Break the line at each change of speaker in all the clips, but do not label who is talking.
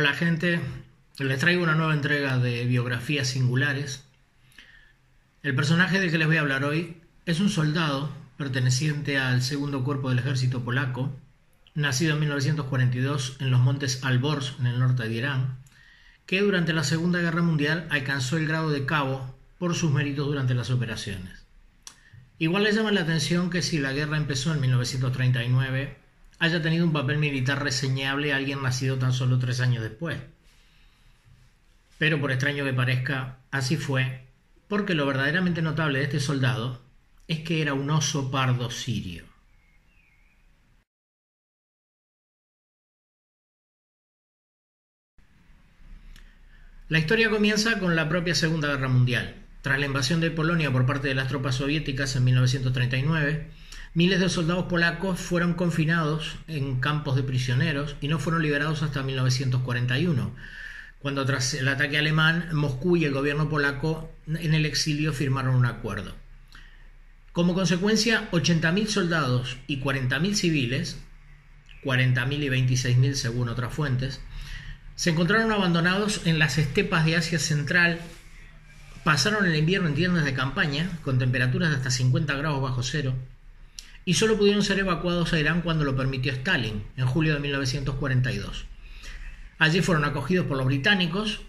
Hola gente, les traigo una nueva entrega de biografías singulares. El personaje del que les voy a hablar hoy es un soldado perteneciente al segundo cuerpo del ejército polaco, nacido en 1942 en los montes Alborz, en el norte de Irán, que durante la Segunda Guerra Mundial alcanzó el grado de cabo por sus méritos durante las operaciones. Igual les llama la atención que si la guerra empezó en 1939, haya tenido un papel militar reseñable alguien nacido tan solo 3 años después. Pero por extraño que parezca, así fue, porque lo verdaderamente notable de este soldado es que era un oso pardo sirio. La historia comienza con la propia Segunda Guerra Mundial. Tras la invasión de Polonia por parte de las tropas soviéticas en 1939, miles de soldados polacos fueron confinados en campos de prisioneros y no fueron liberados hasta 1941, cuando tras el ataque alemán, Moscú y el gobierno polaco en el exilio firmaron un acuerdo. Como consecuencia, 80.000 soldados y 40.000 civiles, 40.000 y 26.000 según otras fuentes, se encontraron abandonados en las estepas de Asia Central. Pasaron el invierno en tiendas de campaña, con temperaturas de hasta 50 grados bajo cero, y solo pudieron ser evacuados a Irán cuando lo permitió Stalin, en julio de 1942. Allí fueron acogidos por los británicos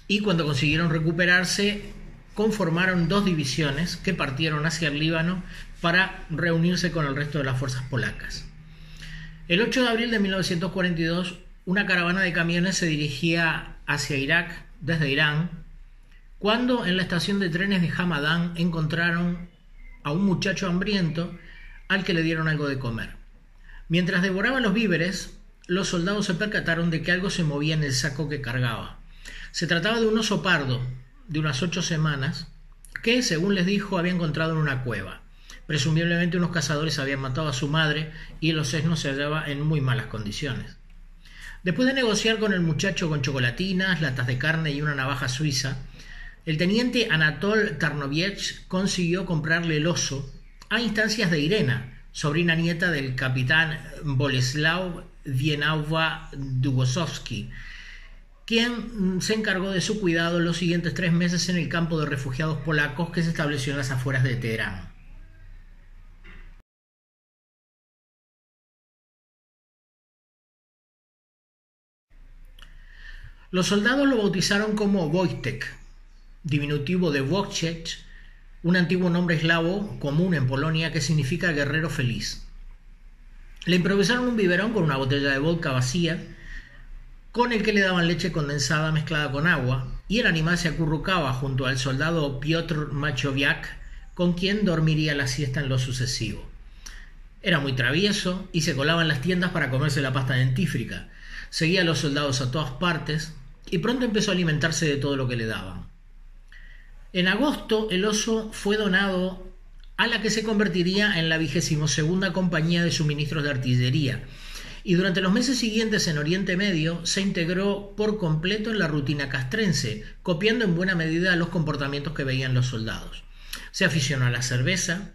y cuando consiguieron recuperarse, conformaron 2 divisiones que partieron hacia el Líbano para reunirse con el resto de las fuerzas polacas. El 8 de abril de 1942, una caravana de camiones se dirigía hacia Irak desde Irán, cuando en la estación de trenes de Hamadán encontraron a un muchacho hambriento al que le dieron algo de comer. Mientras devoraba los víveres, los soldados se percataron de que algo se movía en el saco que cargaba. Se trataba de un oso pardo de unas 8 semanas que, según les dijo, había encontrado en una cueva. Presumiblemente unos cazadores habían matado a su madre y el osesno se hallaba en muy malas condiciones. Después de negociar con el muchacho con chocolatinas, latas de carne y una navaja suiza, el teniente Anatol Tarnoviech consiguió comprarle el oso a instancias de Irena, sobrina nieta del capitán Boleslav Wieniawa-Dubosowski, quien se encargó de su cuidado los siguientes 3 meses en el campo de refugiados polacos que se estableció en las afueras de Teherán. Los soldados lo bautizaron como Wojtek, diminutivo de Wojciech, un antiguo nombre eslavo común en Polonia que significa guerrero feliz. Le improvisaron un biberón con una botella de vodka vacía, con el que le daban leche condensada mezclada con agua, y el animal se acurrucaba junto al soldado Piotr Machowiak, con quien dormiría la siesta en lo sucesivo. Era muy travieso y se colaba en las tiendas para comerse la pasta dentífrica. Seguía a los soldados a todas partes y pronto empezó a alimentarse de todo lo que le daban. En agosto, el oso fue donado a la que se convertiría en la 22ª Compañía de Suministros de Artillería, y durante los meses siguientes en Oriente Medio se integró por completo en la rutina castrense, copiando en buena medida los comportamientos que veían los soldados. Se aficionó a la cerveza,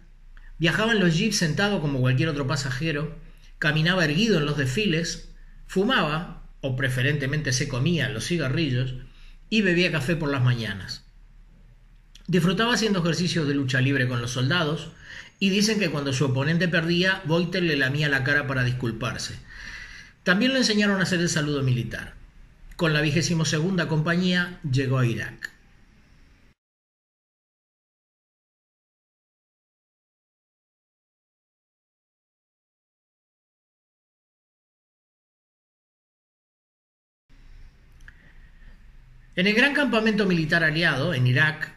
viajaba en los jeeps sentado como cualquier otro pasajero, caminaba erguido en los desfiles, fumaba, o preferentemente se comía los cigarrillos, y bebía café por las mañanas. Disfrutaba haciendo ejercicios de lucha libre con los soldados, y dicen que cuando su oponente perdía, Wojtek le lamía la cara para disculparse. También le enseñaron a hacer el saludo militar. Con la 22ª Compañía llegó a Irak. En el gran campamento militar aliado, en Irak,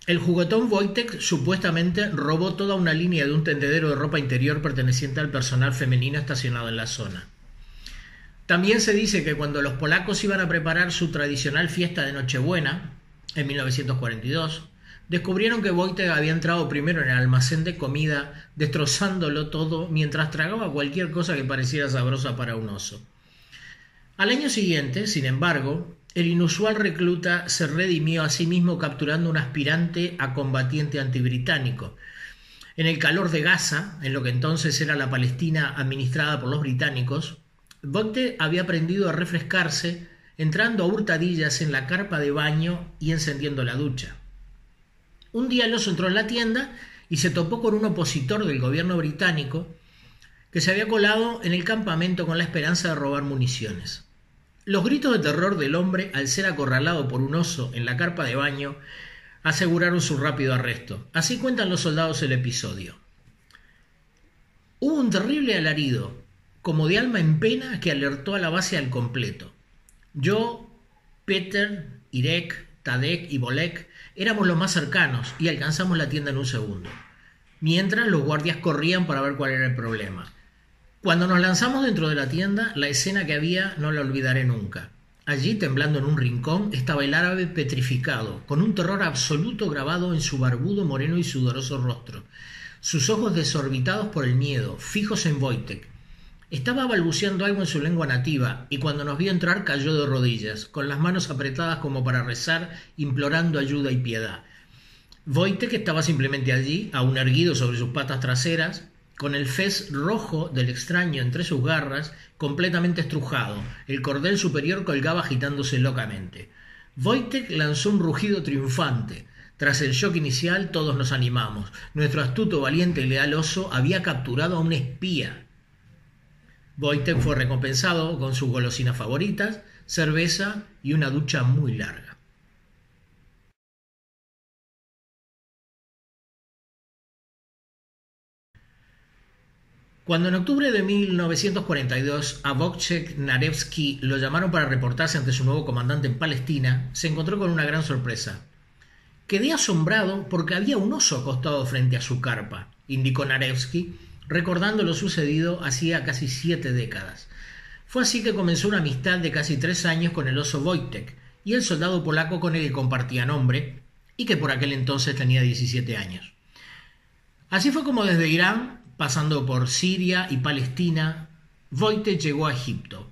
el juguetón Wojtek supuestamente robó toda una línea de un tendedero de ropa interior perteneciente al personal femenino estacionado en la zona. También se dice que cuando los polacos iban a preparar su tradicional fiesta de Nochebuena, en 1942, descubrieron que Wojtek había entrado primero en el almacén de comida, destrozándolo todo mientras tragaba cualquier cosa que pareciera sabrosa para un oso. Al año siguiente, sin embargo, el inusual recluta se redimió a sí mismo capturando un aspirante a combatiente antibritánico. En el calor de Gaza, en lo que entonces era la Palestina administrada por los británicos, Wojtek había aprendido a refrescarse entrando a hurtadillas en la carpa de baño y encendiendo la ducha. Un día el oso entró en la tienda y se topó con un opositor del gobierno británico que se había colado en el campamento con la esperanza de robar municiones. Los gritos de terror del hombre al ser acorralado por un oso en la carpa de baño aseguraron su rápido arresto. Así cuentan los soldados el episodio. Hubo un terrible alarido, como de alma en pena, que alertó a la base al completo. Yo, Peter, Irek, Tadek y Bolek éramos los más cercanos y alcanzamos la tienda en un segundo, mientras los guardias corrían para ver cuál era el problema. Cuando nos lanzamos dentro de la tienda, la escena que había no la olvidaré nunca. Allí, temblando en un rincón, estaba el árabe petrificado, con un terror absoluto grabado en su barbudo, moreno y sudoroso rostro, sus ojos desorbitados por el miedo, fijos en Wojtek. Estaba balbuceando algo en su lengua nativa, y cuando nos vio entrar cayó de rodillas, con las manos apretadas como para rezar, implorando ayuda y piedad. Wojtek estaba simplemente allí, aún erguido sobre sus patas traseras, con el fez rojo del extraño entre sus garras, completamente estrujado. El cordel superior colgaba agitándose locamente. Wojtek lanzó un rugido triunfante. Tras el shock inicial, todos nos animamos. Nuestro astuto, valiente y leal oso había capturado a un espía. Wojtek fue recompensado con sus golosinas favoritas, cerveza y una ducha muy larga. Cuando en octubre de 1942 a Wojciech Narewski lo llamaron para reportarse ante su nuevo comandante en Palestina, se encontró con una gran sorpresa. Quedé asombrado porque había un oso acostado frente a su carpa, indicó Narewski, recordando lo sucedido hacía casi 7 décadas. Fue así que comenzó una amistad de casi 3 años con el oso Wojtek y el soldado polaco con el que compartía nombre y que por aquel entonces tenía 17 años. Así fue como desde Irán, pasando por Siria y Palestina, Wojtek llegó a Egipto.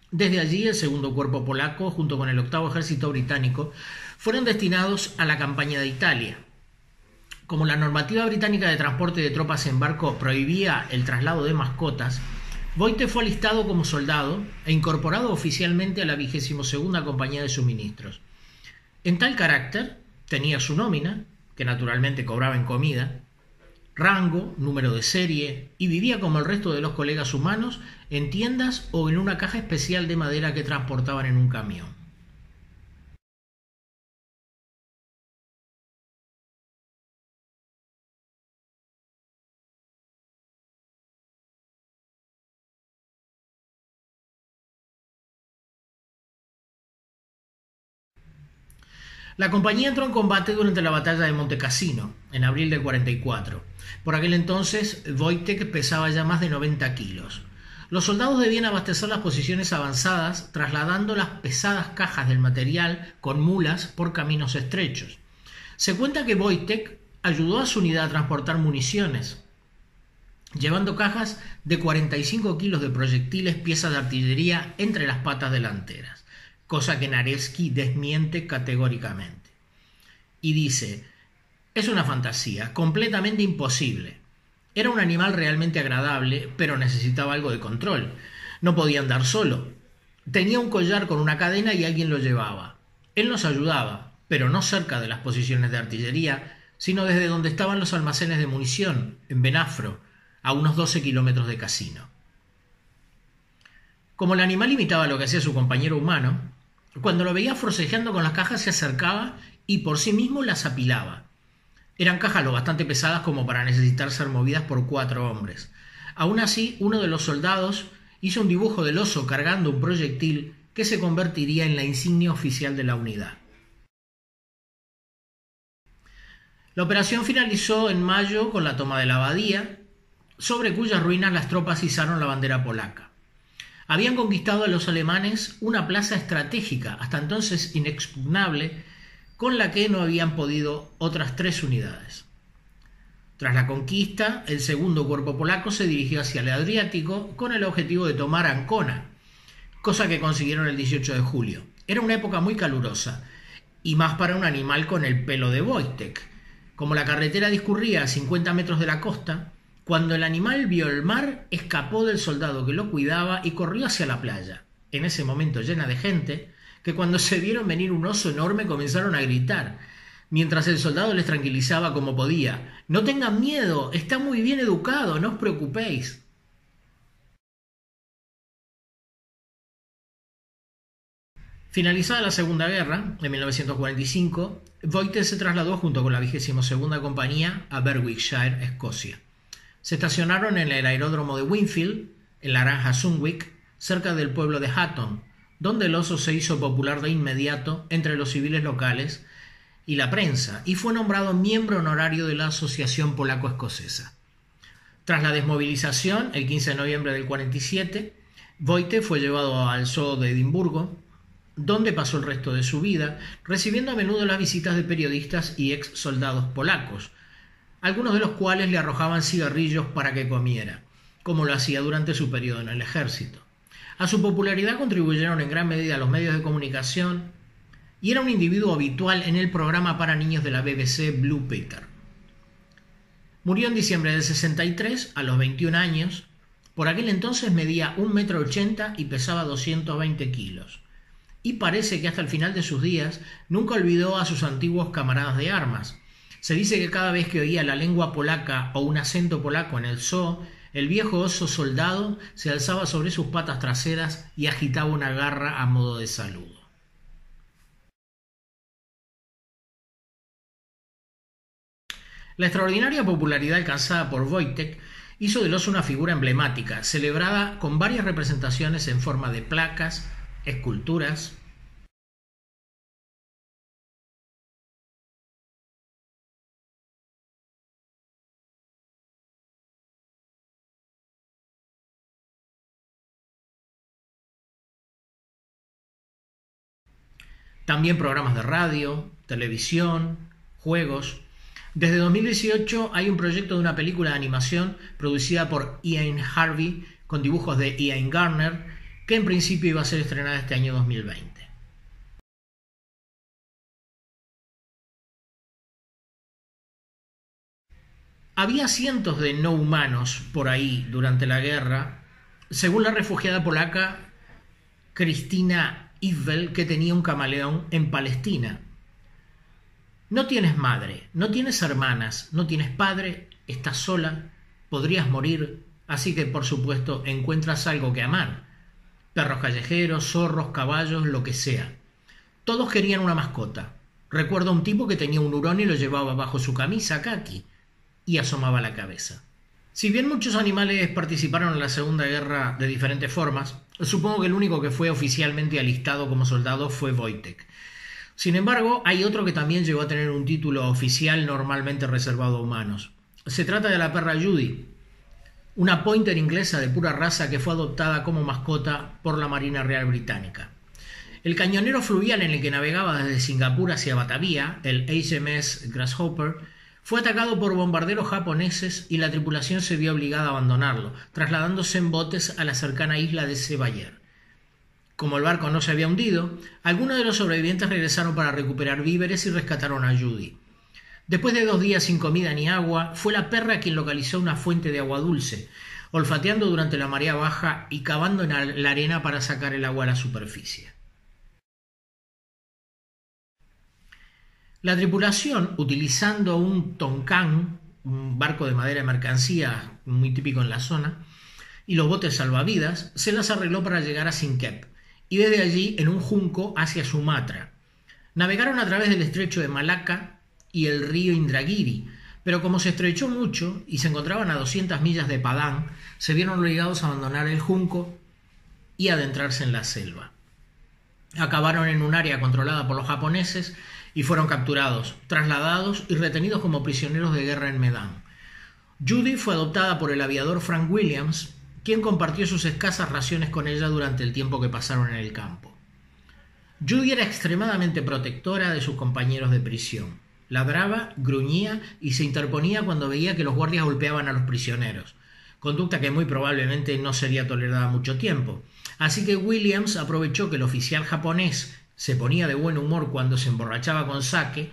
Desde allí el segundo cuerpo polaco, junto con el octavo ejército británico, fueron destinados a la campaña de Italia. Como la normativa británica de transporte de tropas en barco prohibía el traslado de mascotas, Wojtek fue alistado como soldado e incorporado oficialmente a la 22ª compañía de suministros. En tal carácter, tenía su nómina, que naturalmente cobraba en comida, rango, número de serie, y vivía como el resto de los colegas humanos en tiendas o en una caja especial de madera que transportaban en un camión. La compañía entró en combate durante la batalla de Monte Cassino, en abril del 44. Por aquel entonces, Wojtek pesaba ya más de 90 kilos. Los soldados debían abastecer las posiciones avanzadas, trasladando las pesadas cajas del material con mulas por caminos estrechos. Se cuenta que Wojtek ayudó a su unidad a transportar municiones, llevando cajas de 45 kilos de proyectiles, piezas de artillería entre las patas delanteras, cosa que Narewski desmiente categóricamente. Y dice: es una fantasía, completamente imposible. Era un animal realmente agradable, pero necesitaba algo de control. No podía andar solo. Tenía un collar con una cadena y alguien lo llevaba. Él nos ayudaba, pero no cerca de las posiciones de artillería, sino desde donde estaban los almacenes de munición, en Benafro, a unos 12 kilómetros de Cassino. Como el animal imitaba lo que hacía su compañero humano, cuando lo veía forcejeando con las cajas se acercaba y por sí mismo las apilaba. Eran cajas lo bastante pesadas como para necesitar ser movidas por 4 hombres. Aún así, uno de los soldados hizo un dibujo del oso cargando un proyectil que se convertiría en la insignia oficial de la unidad. La operación finalizó en mayo con la toma de la abadía, sobre cuyas ruinas las tropas izaron la bandera polaca. Habían conquistado a los alemanes una plaza estratégica, hasta entonces inexpugnable, con la que no habían podido otras 3 unidades. Tras la conquista, el segundo cuerpo polaco se dirigió hacia el Adriático con el objetivo de tomar Ancona, cosa que consiguieron el 18 de julio. Era una época muy calurosa, y más para un animal con el pelo de Wojtek. Como la carretera discurría a 50 metros de la costa, cuando el animal vio el mar, escapó del soldado que lo cuidaba y corrió hacia la playa. En ese momento llena de gente, que cuando se vieron venir un oso enorme comenzaron a gritar, mientras el soldado les tranquilizaba como podía. «No tengan miedo, está muy bien educado, no os preocupéis». Finalizada la Segunda Guerra, en 1945, Wojtek se trasladó junto con la 22ª Compañía a Berwickshire, Escocia. Se estacionaron en el aeródromo de Winfield, en la granja Sundwick, cerca del pueblo de Hatton, donde el oso se hizo popular de inmediato entre los civiles locales y la prensa, y fue nombrado miembro honorario de la Asociación Polaco-Escocesa. Tras la desmovilización, el 15 de noviembre del 47, Wojtek fue llevado al Zoo de Edimburgo, donde pasó el resto de su vida, recibiendo a menudo las visitas de periodistas y ex soldados polacos, algunos de los cuales le arrojaban cigarrillos para que comiera, como lo hacía durante su periodo en el ejército. A su popularidad contribuyeron en gran medida los medios de comunicación y era un individuo habitual en el programa para niños de la BBC Blue Peter. Murió en diciembre del 63 a los 21 años. Por aquel entonces medía 1,80 m y pesaba 220 kilos. Y parece que hasta el final de sus días nunca olvidó a sus antiguos camaradas de armas. Se dice que cada vez que oía la lengua polaca o un acento polaco en el zoo, el viejo oso soldado se alzaba sobre sus patas traseras y agitaba una garra a modo de saludo. La extraordinaria popularidad alcanzada por Wojtek hizo del oso una figura emblemática, celebrada con varias representaciones en forma de placas, esculturas. También programas de radio, televisión, juegos. Desde 2018 hay un proyecto de una película de animación producida por Ian Harvey con dibujos de Ian Garner, que en principio iba a ser estrenada este año 2020. Había cientos de no humanos por ahí durante la guerra, según la refugiada polaca Cristina Iwel, que tenía un camaleón en Palestina. No tienes madre, no tienes hermanas, no tienes padre, estás sola, podrías morir, así que por supuesto encuentras algo que amar. Perros callejeros, zorros, caballos, lo que sea. Todos querían una mascota. Recuerdo a un tipo que tenía un hurón y lo llevaba bajo su camisa caqui y asomaba la cabeza. Si bien muchos animales participaron en la Segunda Guerra de diferentes formas, supongo que el único que fue oficialmente alistado como soldado fue Wojtek. Sin embargo, hay otro que también llegó a tener un título oficial normalmente reservado a humanos. Se trata de la perra Judy, una pointer inglesa de pura raza que fue adoptada como mascota por la Marina Real Británica. El cañonero fluvial en el que navegaba desde Singapur hacia Batavia, el HMS Grasshopper, fue atacado por bombarderos japoneses y la tripulación se vio obligada a abandonarlo, trasladándose en botes a la cercana isla de Sebayer. Como el barco no se había hundido, algunos de los sobrevivientes regresaron para recuperar víveres y rescataron a Judy. Después de 2 días sin comida ni agua, fue la perra quien localizó una fuente de agua dulce, olfateando durante la marea baja y cavando en la arena para sacar el agua a la superficie. La tripulación, utilizando un toncán, un barco de madera de mercancía muy típico en la zona, y los botes salvavidas, se las arregló para llegar a Sinkep, y desde allí en un junco hacia Sumatra. Navegaron a través del estrecho de Malaca y el río Indragiri, pero como se estrechó mucho y se encontraban a 200 millas de Padang, se vieron obligados a abandonar el junco y adentrarse en la selva. Acabaron en un área controlada por los japoneses y fueron capturados, trasladados y retenidos como prisioneros de guerra en Medan. Judy fue adoptada por el aviador Frank Williams, quien compartió sus escasas raciones con ella durante el tiempo que pasaron en el campo. Judy era extremadamente protectora de sus compañeros de prisión. Ladraba, gruñía y se interponía cuando veía que los guardias golpeaban a los prisioneros, conducta que muy probablemente no sería tolerada mucho tiempo. Así que Williams aprovechó que el oficial japonés se ponía de buen humor cuando se emborrachaba con sake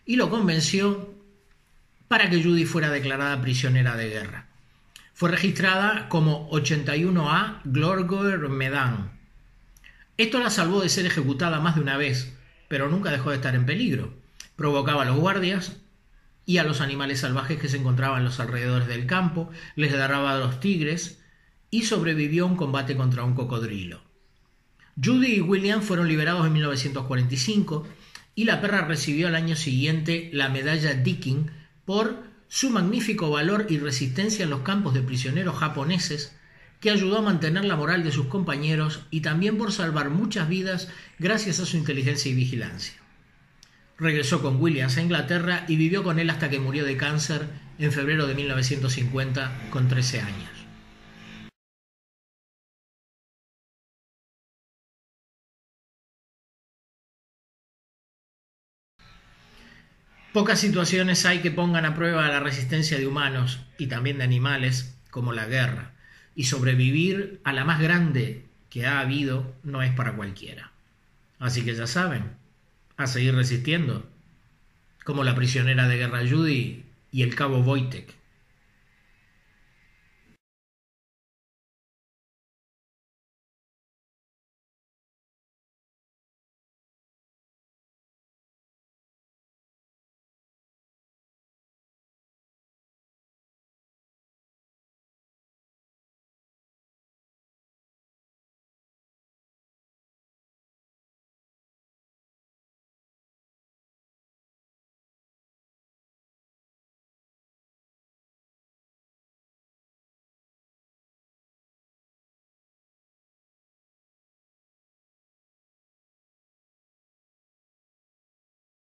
y lo convenció para que Judy fuera declarada prisionera de guerra. Fue registrada como 81A Glorgoer Medan. Esto la salvó de ser ejecutada más de una vez, pero nunca dejó de estar en peligro. Provocaba a los guardias y a los animales salvajes que se encontraban en los alrededores del campo, les agarraba a los tigres y sobrevivió a un combate contra un cocodrilo. Judy y William fueron liberados en 1945 y la perra recibió al año siguiente la medalla Deakin por su magnífico valor y resistencia en los campos de prisioneros japoneses, que ayudó a mantener la moral de sus compañeros y también por salvar muchas vidas gracias a su inteligencia y vigilancia. Regresó con Williams a Inglaterra y vivió con él hasta que murió de cáncer en febrero de 1950 con 13 años. Pocas situaciones hay que pongan a prueba la resistencia de humanos y también de animales, como la guerra, y sobrevivir a la más grande que ha habido no es para cualquiera. Así que ya saben, a seguir resistiendo, como la prisionera de guerra Judy y el cabo Wojtek.